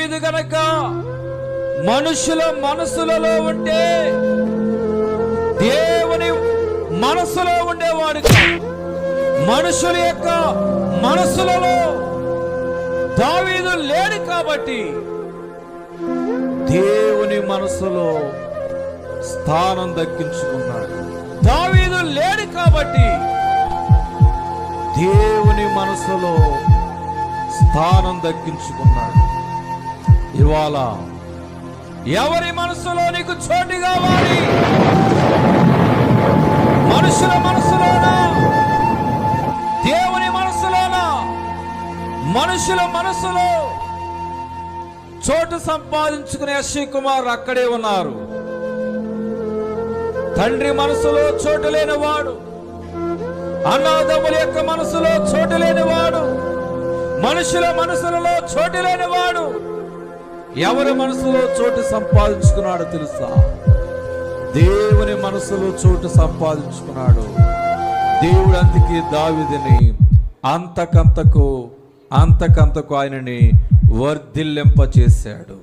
దావీదు గనక మనుషుల మనసులలో ఉంటే దేవుని మనసులో ఉండేవాడు కాదు. మనుషుల యొక్క మనసులలో దావీదు లేడు కాబట్టి దేవుని మనసులో స్థానం దక్కించుకున్నాడు. దావీదు లేడు కాబట్టి దేవుని మనసులో స్థానం దక్కించుకున్నాడు. ఇవాళ ఎవరి మనసులో నీకు చోటు కావాలి? మనుషుల మనసులోనా, దేవుని మనసులోనా? మనుషుల మనసులో చోటు సంపాదించుకునే అశ్విన్ కుమార్ అక్కడే ఉన్నారు. తండ్రి మనసులో చోటు లేనివాడు, అన్నదమ్ముల యొక్క మనసులో చోటు లేనివాడు, మనుషుల మనసులలో చోటు లేనివాడు ఎవరి మనసులో చోటు సంపాదించుకున్నాడో తెలుసా? దేవుని మనసులో చోటు సంపాదించుకున్నాడు. దేవుడు అందుకే దావీదుని అంతకంతకు ఆయనని వర్ధిల్లింప చేశాడు.